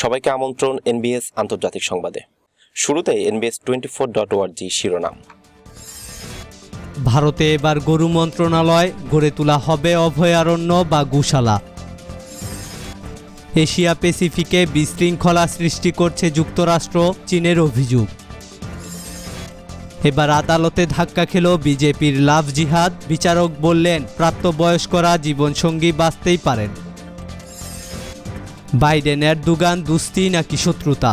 সবাইকে আমন্ত্রণ এনবিএস আন্তর্জাতিক সংবাদে। শুরুতে NBS24.org শিরোনাম। ভারতে এবার গরু মন্ত্রণালয়, গড়ে তোলা হবে অভয়ারণ্য বা গোশালা। এশিয়া প্যাসিফিকে বিশৃঙ্খলা সৃষ্টি করছে যুক্তরাষ্ট্র, চীনের অভিযোগ। এবার আদালতে ধাক্কা খেল বিজেপির লাভ জিহাদ, বিচারক বললেন প্রাপ্তবয়স্করা জীবনসঙ্গী বাঁচতেই পারেন। বাইডেন এরদোগান দুস্তি নাকি শত্রুতা।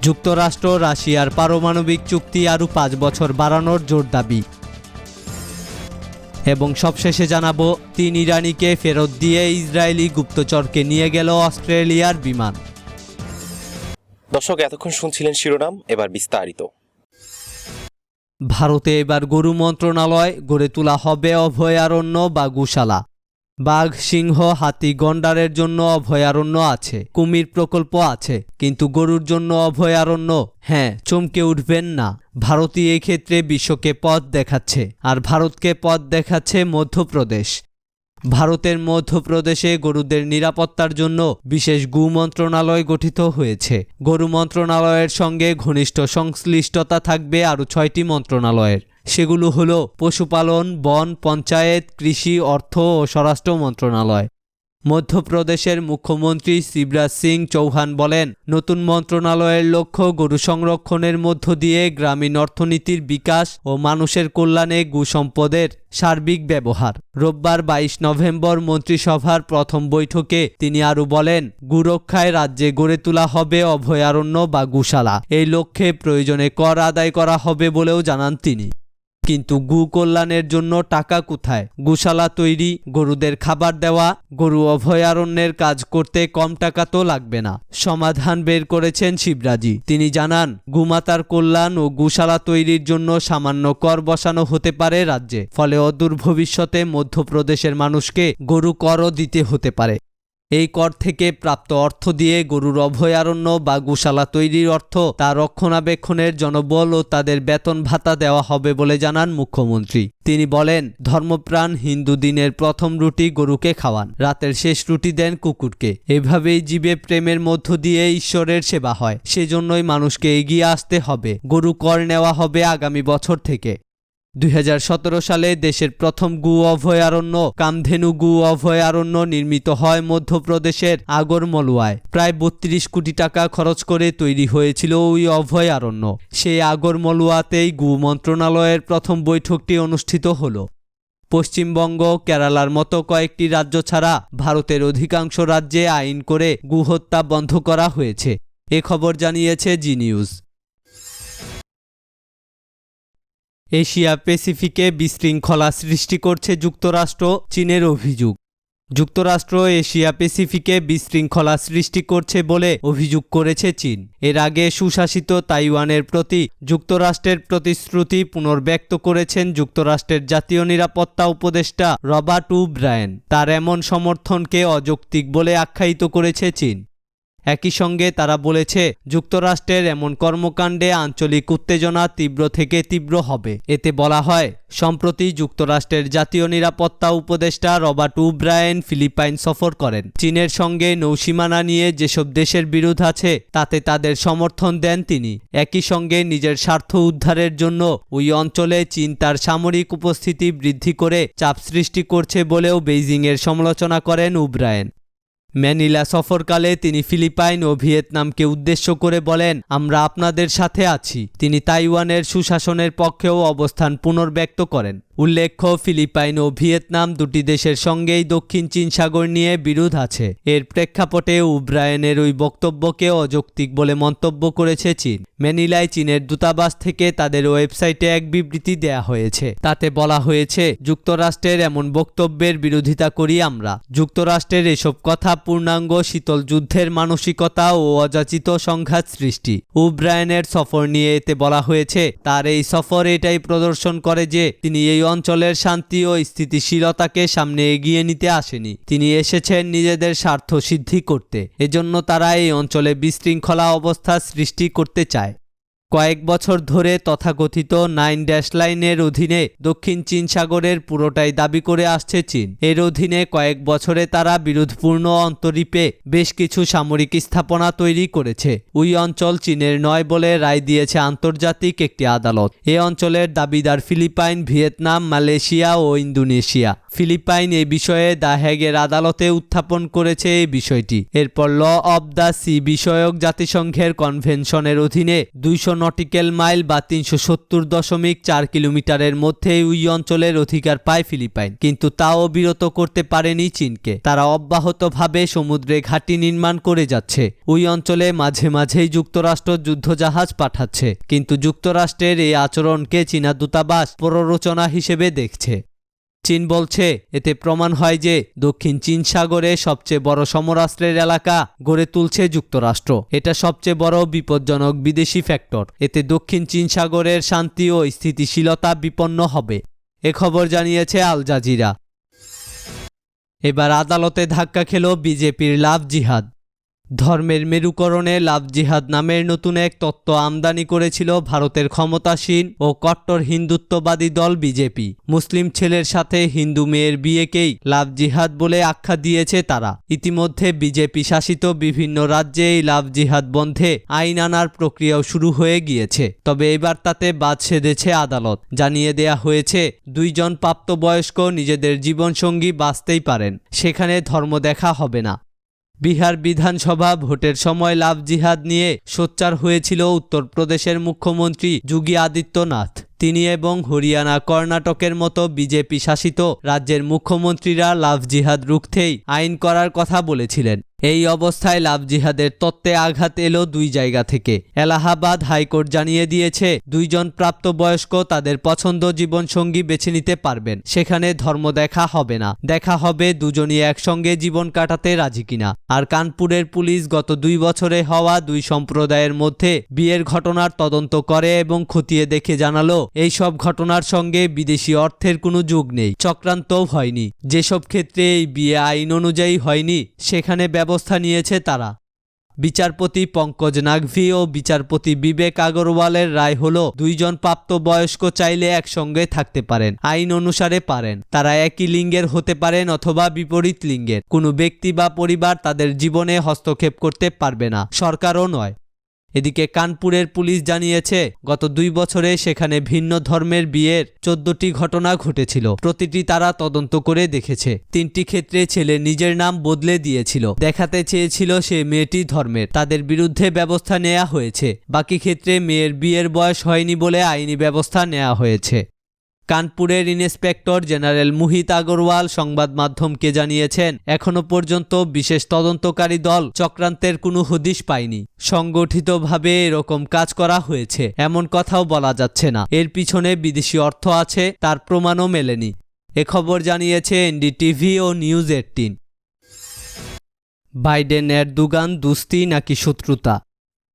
যুক্তরাষ্ট্র রাশিয়ার পারমাণবিক চুক্তি আরও 5 বছর বাড়ানোর জোর দাবি। এবং সবশেষে জানাবো 3 ইরানিকে ফেরত দিয়ে ইসরায়েলি গুপ্তচরকে নিয়ে গেল অস্ট্রেলিয়ার বিমান। দর্শক, এতক্ষণ শুনছিলেন শিরোনাম, এবার বিস্তারিত। ভারতে এবার গরু মন্ত্রণালয়, গড়ে তোলা হবে অভয়ারণ্য বা গোশালা। বাঘ, সিংহ, হাতি, গন্ডারের জন্য অভয়ারণ্য আছে, কুমির প্রকল্প আছে, কিন্তু গরুর জন্য অভয়ারণ্য? হ্যাঁ, চমকে উঠবেন না। ভারতই এই ক্ষেত্রে বিশ্বকে পথ দেখাচ্ছে, আর ভারতকে পথ দেখাচ্ছে মধ্যপ্রদেশ। ভারতের মধ্যপ্রদেশে গরুদের নিরাপত্তার জন্য বিশেষ গু মন্ত্রণালয় গঠিত হয়েছে। গরু মন্ত্রণালয়ের সঙ্গে ঘনিষ্ঠ সংশ্লিষ্টতা থাকবে আরও 6টি মন্ত্রণালয়ের। সেগুলো হলো পশুপালন, বন, পঞ্চায়েত, কৃষি, অর্থ ও স্বরাষ্ট্র মন্ত্রণালয়। মধ্যপ্রদেশের মুখ্যমন্ত্রী শিবরাজ সিং চৌহান বলেন, নতুন মন্ত্রণালয়ের লক্ষ্য গরু সংরক্ষণের মধ্য দিয়ে গ্রামীণ অর্থনীতির বিকাশ ও মানুষের কল্যাণে গোসম্পদের সার্বিক ব্যবহার। রোববার 22 নভেম্বর মন্ত্রিসভার প্রথম বৈঠকে তিনি আরও বলেন, গোরক্ষায় রাজ্যে গড়ে তোলা হবে অভয়ারণ্য বা গোশালা। এই লক্ষ্যে প্রয়োজনে কর আদায় করা হবে বলেও জানান তিনি। কিন্তু গু কল্যাণের জন্য টাকা কোথায়? গোশালা তৈরি, গরুদের খাবার দেওয়া, গরু অভয়ারণ্যের কাজ করতে কম টাকা তো লাগবে না। সমাধান বের করেছেন শিবরাজি। তিনি জানান, গোমাতার কল্যাণ ও গোশালা তৈরির জন্য সামান্য কর বসানো হতে পারে রাজ্যে, ফলে অদূর ভবিষ্যতে মধ্যপ্রদেশের মানুষকে গরু করও দিতে হতে পারে। এই কর থেকে প্রাপ্ত অর্থ দিয়ে গরুর অভয়ারণ্য বা গোশালা তৈরির অর্থ তা রক্ষণাবেক্ষণের জনবল ও তাদের বেতন ভাতা দেওয়া হবে বলে জানান মুখ্যমন্ত্রী। তিনি বলেন, ধর্মপ্রাণ হিন্দু দিনের প্রথম রুটি গরুকে খাওয়ান, রাতের শেষ রুটি দেন কুকুরকে। এভাবেই জীবে প্রেমের মধ্য দিয়ে ঈশ্বরের সেবা হয়। সেজন্যই মানুষকে এগিয়ে আসতে হবে। গরু কর নেওয়া হবে আগামী বছর থেকে। 2017 সালে দেশের প্রথম গু অভয়ারণ্য কামধেনু গু অভয়ারণ্য নির্মিত হয় মধ্যপ্রদেশের আগরমলুয়ায়। প্রায় 32 কোটি টাকা খরচ করে তৈরি হয়েছিল ওই অভয়ারণ্য। সেই আগরমলুয়াতেই গু মন্ত্রণালয়ের প্রথম বৈঠকটি অনুষ্ঠিত হলো। পশ্চিমবঙ্গ, কেরালার মতো কয়েকটি রাজ্য ছাড়া ভারতের অধিকাংশ রাজ্যে আইন করে গোহত্যা বন্ধ করা হয়েছে। এ খবর জানিয়েছে জি নিউজ। এশিয়া প্যাসিফিকে বিশৃঙ্খলা সৃষ্টি করছে যুক্তরাষ্ট্র, চীনের অভিযোগ। যুক্তরাষ্ট্র এশিয়া প্যাসিফিকে বিশৃঙ্খলা সৃষ্টি করছে বলে অভিযোগ করেছে চীন। এর আগে সুশাসিত তাইওয়ানের প্রতি যুক্তরাষ্ট্রের প্রতিশ্রুতি পুনর্ব্যক্ত করেছেন যুক্তরাষ্ট্রের জাতীয় নিরাপত্তা উপদেষ্টা রবার্ট ওব্রায়েন। তার এমন সমর্থনকে অযৌক্তিক বলে আখ্যায়িত করেছে চীন। একই সঙ্গে তারা বলেছে, যুক্তরাষ্ট্রের এমন কর্মকাণ্ডে আঞ্চলিক উত্তেজনা তীব্র থেকে তীব্র হবে। এতে বলা হয়, সম্প্রতি যুক্তরাষ্ট্রের জাতীয় নিরাপত্তা উপদেষ্টা রবার্ট ওব্রায়েন ফিলিপাইন সফর করেন। চীনের সঙ্গে নৌসীমানা নিয়ে যেসব দেশের বিরোধ আছে তাতে তাদের সমর্থন দেন তিনি। একই সঙ্গে নিজের স্বার্থ উদ্ধারের জন্য ওই অঞ্চলে চীন তার সামরিক উপস্থিতি বৃদ্ধি করে চাপ সৃষ্টি করছে বলেও বেইজিংয়ের সমালোচনা করেন ওব্রায়েন। ম্যানিলা সফরকালে তিনি ফিলিপাইন ও ভিয়েতনামকে উদ্দেশ্য করে বলেন, আমরা আপনাদের সাথে আছি। তিনি তাইওয়ানের সুশাসনের পক্ষেও অবস্থান পুনর্ব্যক্ত করেন। উল্লেখ্য, ফিলিপাইন ও ভিয়েতনাম দুটি দেশের সঙ্গেই দক্ষিণ চীন সাগর নিয়ে বিরোধ আছে। এর প্রেক্ষাপটে ওব্রায়েনের ওই বক্তব্যকে অযৌক্তিক বলে মন্তব্য করেছে চীন। ম্যানিলায় চীনের দূতাবাস থেকে তাদের ওয়েবসাইটে এক বিবৃতি দেয়া হয়েছে। তাতে বলা হয়েছে, যুক্তরাষ্ট্রের এমন বক্তব্যের বিরোধিতা করি আমরা। যুক্তরাষ্ট্রের এসব কথা পূর্ণাঙ্গ শীতল যুদ্ধের মানসিকতা ও অযাচিত সংঘাত সৃষ্টি। ওব্রায়েনের সফর নিয়ে এতে বলা হয়েছে, তার এই সফর এটাই প্রদর্শন করে যে তিনি এই অঞ্চলের শান্তি ও স্থিতিশীলতাকে সামনে এগিয়ে নিতে আসেনি। তিনি এসেছেন নিজেদের স্বার্থ সিদ্ধি করতে। এজন্য তারা এই অঞ্চলে বিশৃঙ্খলা অবস্থা সৃষ্টি করতে চায়। কয়েক বছর ধরে তথাকথিত 9 লাইনের অধীনে দক্ষিণ চীন সাগরের পুরোটাই দাবি করে আসছে চীন। এর অধীনে কয়েক বছরে তারা বিরোধপূর্ণ অন্তরীপে বেশ কিছু সামরিক স্থাপনা তৈরি করেছে। ওই অঞ্চল চীনের নয় বলে রায় দিয়েছে আন্তর্জাতিক একটি আদালত। এ অঞ্চলের দাবিদার ফিলিপাইন, ভিয়েতনাম, মালয়েশিয়া ও ইন্দোনেশিয়া। ফিলিপাইন এই বিষয়ে দ্য হেগের আদালতে উত্থাপন করেছে এই বিষয়টি। এরপর ল অব দ্য সি বিষয়ক জাতিসংঘের কনভেনশনের অধীনে 200 নটিক্যাল মাইল বা 370.4 কিলোমিটারের মধ্যে ওই অঞ্চলের অধিকার পায় ফিলিপাইন, কিন্তু তাও বিরত করতে পারেনি চীনকে। তারা অব্যাহতভাবে সমুদ্রে ঘাঁটি নির্মাণ করে যাচ্ছে। ওই অঞ্চলে মাঝে মাঝেই যুক্তরাষ্ট্র যুদ্ধজাহাজ পাঠাচ্ছে, কিন্তু যুক্তরাষ্ট্রের এই আচরণকে চীনা দূতাবাস প্ররোচনা হিসেবে দেখছে। চীন বলছে এতে প্রমাণ হয় যে দক্ষিণ চীন সাগরে সবচেয়ে বড় সমরাস্ত্রের এলাকা গড়ে তুলছে যুক্তরাষ্ট্র। এটা সবচেয়ে বড় বিপজ্জনক বিদেশি ফ্যাক্টর। এতে দক্ষিণ চীন সাগরের শান্তি ও স্থিতিশীলতা বিপন্ন হবে। এ খবর জানিয়েছে আল জাজিরা। এবার আদালতে ধাক্কা খেল বিজেপির লাভ জিহাদ। ধর্মের মেরুকরণে লাভ জিহাদ নামের নতুন এক তত্ত্ব আমদানি করেছিল ভারতের ক্ষমতাসীন ও কট্টর হিন্দুত্ববাদী দল বিজেপি। মুসলিম ছেলের সাথে হিন্দু মেয়ের বিয়েকেই লাভ জিহাদ বলে আখ্যা দিয়েছে তারা। ইতিমধ্যে বিজেপি শাসিত বিভিন্ন রাজ্যে এই লাভ জিহাদ বন্ধে আইন আনার প্রক্রিয়াও শুরু হয়ে গিয়েছে। তবে এবার তাতে বাদ সেধেছে আদালত। জানিয়ে দেয়া হয়েছে 2 জন প্রাপ্তবয়স্ক নিজেদের জীবনসঙ্গী বাঁচতেই পারেন, সেখানে ধর্ম দেখা হবে না। বিহার বিধানসভা ভোটের সময় লাভ জিহাদ নিয়ে সোচ্চার হয়েছিল উত্তরপ্রদেশের মুখ্যমন্ত্রী যোগী আদিত্যনাথ। তিনি এবং হরিয়ানা, কর্ণাটকের মতো বিজেপি শাসিত রাজ্যের মুখ্যমন্ত্রীরা লাভ জিহাদ রুখতেই আইন করার কথা বলেছিলেন। এই অবস্থায় লাভ জিহাদের তত্ত্বে আঘাত এলো 2 জায়গা থেকে। এলাহাবাদ হাইকোর্ট জানিয়ে দিয়েছে 2 জন প্রাপ্তবয়স্ক তাদের পছন্দ জীবনসঙ্গী বেছে নিতে পারবেন, সেখানে ধর্ম দেখা হবে না। দেখা হবে দুজনই একসঙ্গে জীবন কাটাতে রাজি কিনা। আর কানপুরের পুলিশ গত 2 বছরে হওয়া 2 সম্প্রদায়ের মধ্যে বিয়ের ঘটনার তদন্ত করে এবং খতিয়ে দেখে জানালো এইসব ঘটনার সঙ্গে বিদেশি অর্থের কোনো যোগ নেই, চক্রান্তও হয়নি। যেসব ক্ষেত্রে এই বিয়ে আইন অনুযায়ী হয়নি সেখানে ব্যবস্থা নিয়েছে তারা। বিচারপতি পঙ্কজ নাগভি ও বিচারপতি বিবেক আগরওয়ালের রায় হলো 2 জন প্রাপ্তবয়স্ক চাইলে একসঙ্গে থাকতে পারেন, আইন অনুসারে পারেন। তারা একই লিঙ্গের হতে পারেন অথবা বিপরীত লিঙ্গের। কোনো ব্যক্তি বা পরিবার তাদের জীবনে হস্তক্ষেপ করতে পারবে না, সরকারও নয়। এদিকে কানপুরের পুলিশ জানিয়েছে গত 2 বছরে সেখানে ভিন্ন ধর্মের বিয়ের 14টি ঘটনা ঘটেছিল। প্রতিটি তারা তদন্ত করে দেখেছে। 3টি ক্ষেত্রে ছেলে নিজের নাম বদলে দিয়েছিল, দেখাতে চেয়েছিল সে মেয়েটি ধর্মের। তাদের বিরুদ্ধে ব্যবস্থা নেওয়া হয়েছে। বাকি ক্ষেত্রে মেয়ের বিয়ের বয়স হয়নি বলে আইনি ব্যবস্থা নেওয়া হয়েছে। কানপুরের ইন্সপেক্টর জেনারেল মোহিত আগরওয়াল সংবাদ মাধ্যমকে জানিয়েছেন এখনো পর্যন্ত বিশেষ তদন্তকারী দল চক্রান্তের কোনো হদিশ পায়নি। সংগঠিতভাবে এরকম কাজ করা হয়েছে এমন কথাও বলা যাচ্ছে না। এর পিছনে বিদেশি অর্থ আছে তার প্রমাণও মেলেনি। এ খবর জানিয়েছে এনডিটিভি ও নিউজ 18। বাইডেন এরদোগান দুস্তি নাকি শত্রুতা?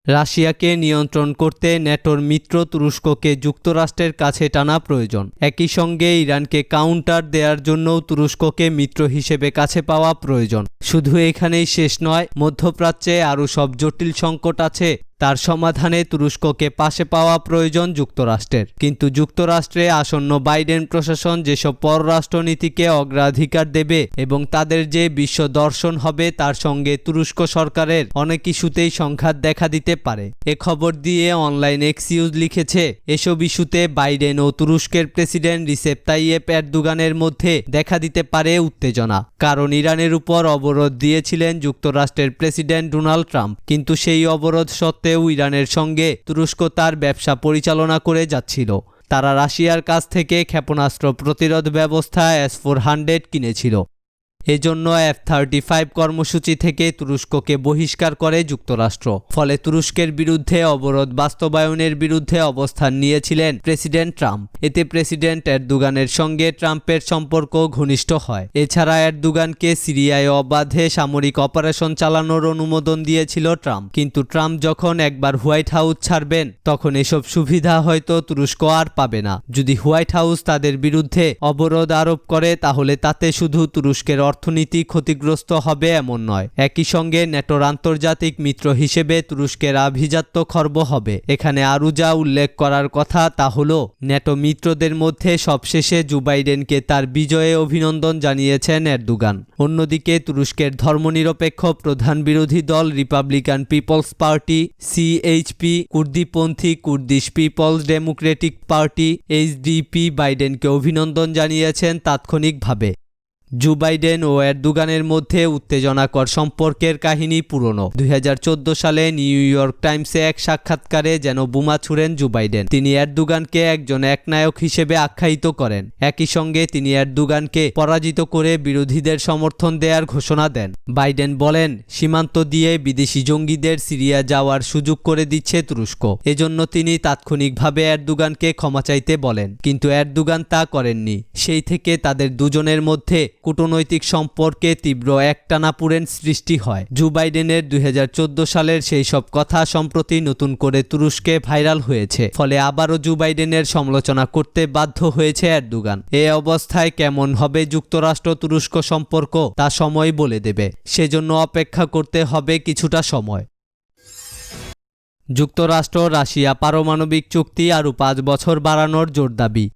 রাশিয়াকে নিয়ন্ত্রণ করতে ন্যাটোর মিত্র তুরস্ককে যুক্তরাষ্ট্রের কাছে টানা প্রয়োজন। একই সঙ্গে ইরানকে কাউন্টার দেওয়ার জন্যও তুরস্ককে মিত্র হিসেবে কাছে পাওয়া প্রয়োজন। শুধু এখানেই শেষ নয়, মধ্যপ্রাচ্যে আরও সব জটিল সংকট আছে, তার সমাধানে তুরস্ককে পাশে পাওয়া প্রয়োজন যুক্তরাষ্ট্রের। কিন্তু যুক্তরাষ্ট্রে আসন্ন বাইডেন প্রশাসন যেসব পররাষ্ট্রনীতিকে অগ্রাধিকার দেবে এবং তাদের যে বিশ্ব দর্শন হবে তার সঙ্গে তুরস্ক সরকারের অনেক ইস্যুতেই সংঘাত দেখা দিতে পারে। এ খবর দিয়ে অনলাইন এক্সিউজ লিখেছে এসব ইস্যুতে বাইডেন ও তুরস্কের প্রেসিডেন্ট রিসেপ তাইয়েপ এরদোগানের মধ্যে দেখা দিতে পারে উত্তেজনা। কারণ ইরানের উপর অবরোধ দিয়েছিলেন যুক্তরাষ্ট্রের প্রেসিডেন্ট ডোনাল্ড ট্রাম্প, কিন্তু সেই অবরোধ সত্ত্বেও ইরানের সঙ্গে তুরস্ক তার ব্যবসা পরিচালনা করে যাচ্ছিল। তারা রাশিয়ার কাছ থেকে ক্ষেপণাস্ত্র প্রতিরোধ ব্যবস্থা S-400 কিনেছিল। এজন্য F-35 কর্মসূচি থেকে তুরস্ককে বহিষ্কার করে যুক্তরাষ্ট্র। ফলে তুরস্কের বিরুদ্ধে অবরোধ বাস্তবায়নের বিরুদ্ধে অবস্থান নিয়েছিলেন প্রেসিডেন্ট ট্রাম্প। এতে প্রেসিডেন্ট এরদোগানের সঙ্গে ট্রাম্পের সম্পর্ক ঘনিষ্ঠ হয়। এছাড়া এরদোগানকে সিরিয়ায় অবাধে সামরিক অপারেশন চালানোর অনুমোদন দিয়েছিল ট্রাম্প। কিন্তু ট্রাম্প যখন একবার হোয়াইট হাউস ছাড়বেন তখন এসব সুবিধা হয়তো তুরস্ক আর পাবে না। যদি হোয়াইট হাউস তাদের বিরুদ্ধে অবরোধ আরোপ করে তাহলে তাতে শুধু তুরস্কের অর্থনীতি ক্ষতিগ্রস্ত হবে এমন নয়। একই সঙ্গে ন্যাটোর আন্তর্জাতিক মিত্র হিসেবে তুরস্কের আভিজাত্য খর্ব হবে। এখানে আরও যা উল্লেখ করার কথা তা হলো, ন্যাটো মিত্রদের মধ্যে সবশেষে জো বাইডেনকে তার বিজয়ে অভিনন্দন জানিয়েছেন এরদোগান। অন্যদিকে তুরস্কের ধর্মনিরপেক্ষ প্রধান বিরোধী দল রিপাবলিকান পিপলস পার্টি সিএইচপি, কুর্দিপন্থী Kurdish People's Democratic Party HDP বাইডেনকে অভিনন্দন জানিয়েছেন তাৎক্ষণিকভাবে। জো বাইডেন ও এরদোগানের মধ্যে উত্তেজনাকর সম্পর্কের কাহিনী পুরনো। 2014 সালে নিউ ইয়র্ক টাইমসে এক সাক্ষাৎকারে যেন বোমা ছুড়েন জো বাইডেন। তিনি এরদোগানকে একজন একনায়ক হিসেবে আখ্যায়িত করেন। একই সঙ্গে তিনি এরদোগানকে পরাজিত করে বিরোধীদের সমর্থন দেওয়ার ঘোষণা দেন। বাইডেন বলেন, সীমান্ত দিয়ে বিদেশি জঙ্গিদের সিরিয়া যাওয়ার সুযোগ করে দিচ্ছে তুরস্ক। এজন্য তিনি তাৎক্ষণিকভাবে এরদোগানকে ক্ষমা চাইতে বলেন, কিন্তু এরদোগান তা করেননি। সেই থেকে তাদের দুজনের মধ্যে কূটনৈতিক সম্পর্কে তীব্র একটানাপোড়েন সৃষ্টি হয়। জো বাইডেনের 2014 সালের সেই সব কথা সম্প্রতি নতুন করে তুরস্কে ভাইরাল হয়েছে। ফলে আবারও জো বাইডেনের সমালোচনা করতে বাধ্য হয়েছে এরদোগান। এই অবস্থায় কেমন হবে যুক্তরাষ্ট্র তুরস্ক সম্পর্ক তা সময় বলে দেবে। সেজন্য অপেক্ষা করতে হবে কিছুটা সময়। যুক্তরাষ্ট্র রাশিয়া পারমাণবিক চুক্তি আরও 5 বছর বাড়ানোর জোর দাবি।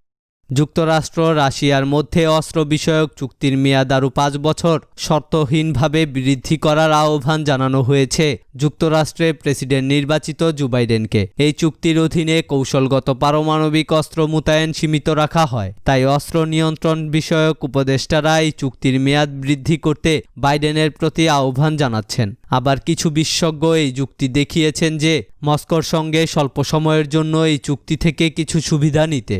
যুক্তরাষ্ট্র রাশিয়ার মধ্যে অস্ত্র বিষয়ক চুক্তির মেয়াদ আরও 5 বছর শর্তহীনভাবে বৃদ্ধি করার আহ্বান জানানো হয়েছে যুক্তরাষ্ট্রের প্রেসিডেন্ট নির্বাচিত জো বাইডেনকে। এই চুক্তির অধীনে কৌশলগত পারমাণবিক অস্ত্র মোতায়েন সীমিত রাখা হয়। তাই অস্ত্র নিয়ন্ত্রণ বিষয়ক উপদেষ্টারা এই চুক্তির মেয়াদ বৃদ্ধি করতে বাইডেনের প্রতি আহ্বান জানাচ্ছেন। আবার কিছু বিশেষজ্ঞ এই যুক্তি দেখিয়েছেন যে মস্কোর সঙ্গে স্বল্প সময়ের জন্য এই চুক্তি থেকে কিছু সুবিধা নিতে।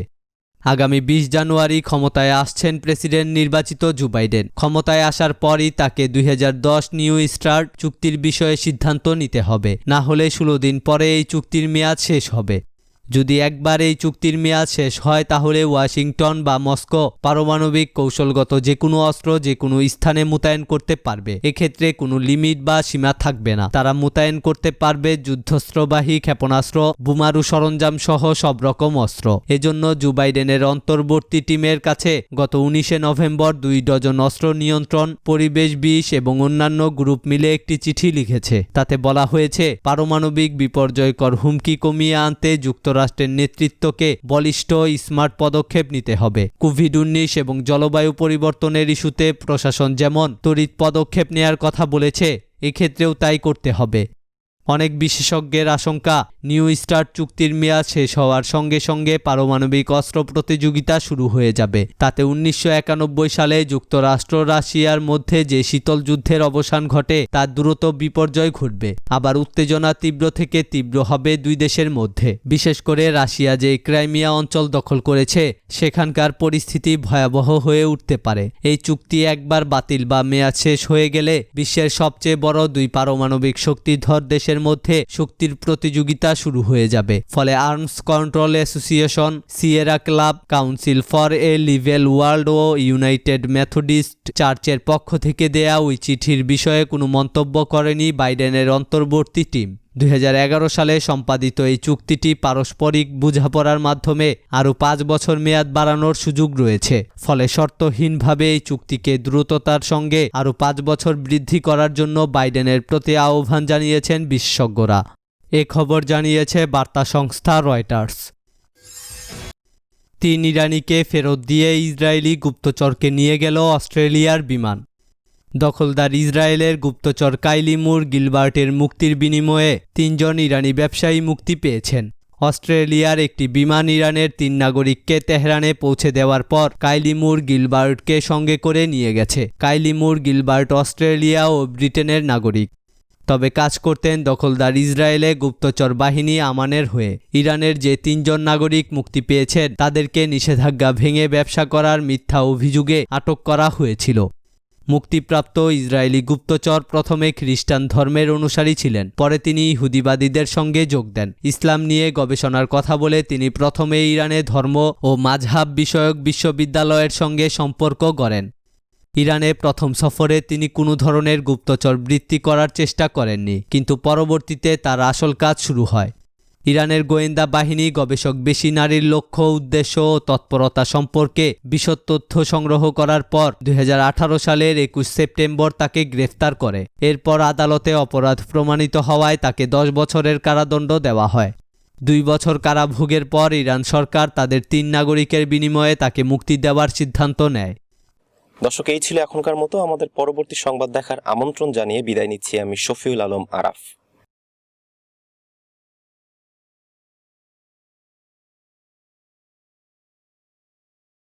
আগামী 20 জানুয়ারি ক্ষমতায় আসছেন প্রেসিডেন্ট নির্বাচিত জো বাইডেন। ক্ষমতায় আসার পরই তাকে 2010 নিউ স্টার্ট চুক্তির বিষয়ে সিদ্ধান্ত নিতে হবে, না হলে 16 দিন পরে এই চুক্তির মেয়াদ শেষ হবে। যদি একবার এই চুক্তির মেয়াদ শেষ হয় তাহলে ওয়াশিংটন বা মস্কো পারমাণবিক কৌশলগত যে কোনো অস্ত্র যে কোনো স্থানে মোতায়েন করতে পারবে। এক্ষেত্রে কোনো লিমিট বা সীমা থাকবে না। তারা মোতায়েন করতে পারবে যুদ্ধস্ত্রবাহী ক্ষেপণাস্ত্র, বোমারু সরঞ্জাম সহ সব রকম অস্ত্র। এজন্য জো বাইডেনের অন্তর্বর্তী টিমের কাছে গত 19 নভেম্বর 2 ডজন অস্ত্র নিয়ন্ত্রণ, পরিবেশ বিষ এবং অন্যান্য গ্রুপ মিলে একটি চিঠি লিখেছে। তাতে বলা হয়েছে, পারমাণবিক বিপর্যয়কর হুমকি কমিয়ে আনতে যুক্তরাষ্ট্রের নেতৃত্বকে বলিষ্ঠ স্মার্ট পদক্ষেপ নিতে হবে। কোভিড-19 এবং জলবায়ু পরিবর্তনের ইস্যুতে প্রশাসন যেমন তড়িৎ পদক্ষেপ নেয়ার কথা বলেছে, এক্ষেত্রেও তাই করতে হবে। অনেক বিশেষজ্ঞের আশঙ্কা, নিউ স্টার্ট চুক্তির মেয়াদ শেষ হওয়ার সঙ্গে সঙ্গে পারমাণবিক অস্ত্র প্রতিযোগিতা শুরু হয়ে যাবে। তাতে 1991 সালে যুক্তরাষ্ট্র রাশিয়ার মধ্যে যে শীতল যুদ্ধের অবসান ঘটে তার দ্রুত বিপর্যয় ঘটবে। আবার উত্তেজনা তীব্র থেকে তীব্র হবে দুই দেশের মধ্যে। বিশেষ করে রাশিয়া যে ক্রাইমিয়া অঞ্চল দখল করেছে সেখানকার পরিস্থিতি ভয়াবহ হয়ে উঠতে পারে। এই চুক্তি একবার বাতিল বা মেয়াদ শেষ হয়ে গেলে বিশ্বের সবচেয়ে বড় 2 পারমাণবিক শক্তিধর দেশের মধ্যে শক্তির প্রতিযোগিতা শুরু হয়ে যাবে। ফলে Arms Control Association, Sierra Club, Council for a লিভেল ওয়ার্ল্ড ও ইউনাইটেড মেথডিস্ট চার্চের পক্ষ থেকে দেয়া ওই চিঠির বিষয়ে কোনো মন্তব্য করেনি বাইডেনের অন্তর্বর্তী টিম। 2011 সালে সম্পাদিত এই চুক্তিটি পারস্পরিক বোঝাপড়ার মাধ্যমে আরও 5 বছর মেয়াদ বাড়ানোর সুযোগ রয়েছে। ফলে শর্তহীনভাবে এই চুক্তিকে দ্রুততার সঙ্গে আরও 5 বছর বৃদ্ধি করার জন্য বাইডেনের প্রতি আহ্বান জানিয়েছেন বিশেষজ্ঞরা। এ খবর জানিয়েছে বার্তা সংস্থা রয়টার্স। 3 ইরানিকে ফেরত দিয়ে ইসরায়েলি গুপ্তচরকে নিয়ে গেল অস্ট্রেলিয়ার বিমান। দখলদার ইসরায়েলের গুপ্তচর কাইলি মুর গিলবার্টের মুক্তির বিনিময়ে 3 জন ইরানি ব্যবসায়ী মুক্তি পেয়েছেন। অস্ট্রেলিয়ার একটি বিমান ইরানের 3 নাগরিককে তেহরানে পৌঁছে দেওয়ার পর কাইলি মুর গিলবার্টকে সঙ্গে করে নিয়ে গেছে। কাইলি মুর গিলবার্ট অস্ট্রেলিয়া ও ব্রিটেনের নাগরিক, তবে কাজ করতেন দখলদার ইসরায়েলে গুপ্তচর বাহিনী আমানের হয়ে। ইরানের যে 3 জন নাগরিক মুক্তি পেয়েছেন তাদেরকে নিষেধাজ্ঞা ভেঙে ব্যবসা করার মিথ্যা অভিযোগে আটক করা হয়েছিল। মুক্তিপ্রাপ্ত ইসরায়েলি গুপ্তচর প্রথমে খ্রিস্টান ধর্মের অনুসারী ছিলেন, পরে তিনি ইহুদিবাদীদের সঙ্গে যোগ দেন। ইসলাম নিয়ে গবেষণার কথা বলে তিনি প্রথমে ইরানে ধর্ম ও মাযহাব বিষয়ক বিশ্ববিদ্যালয়ের সঙ্গে সম্পর্ক গড়েন। ইরানে প্রথম সফরে তিনি কোনো ধরনের গুপ্তচর বৃত্তি করার চেষ্টা করেননি, কিন্তু পরবর্তীতে তার আসল কাজ শুরু হয়। ইরানের গোয়েন্দা বাহিনী গবেষক বেশি নারীর লক্ষ্য, উদ্দেশ্য ও তৎপরতা সম্পর্কে বিশদ তথ্য সংগ্রহ করার পর 2018 সালের 21 সেপ্টেম্বর তাকে গ্রেফতার করে। এরপর আদালতে অপরাধ প্রমাণিত হওয়ায় তাকে 10 বছরের কারাদণ্ড দেওয়া হয়। 2 বছর কারাভোগের পর ইরান সরকার তাদের 3 নাগরিকের বিনিময়ে তাকে মুক্তি দেওয়ার সিদ্ধান্ত নেয়। দর্শক, এই ছিল এখনকার মতো। আমাদের পরবর্তী সংবাদ দেখার আমন্ত্রণ জানিয়ে বিদায় নিচ্ছি আমি শফিউল আলম আরাফ।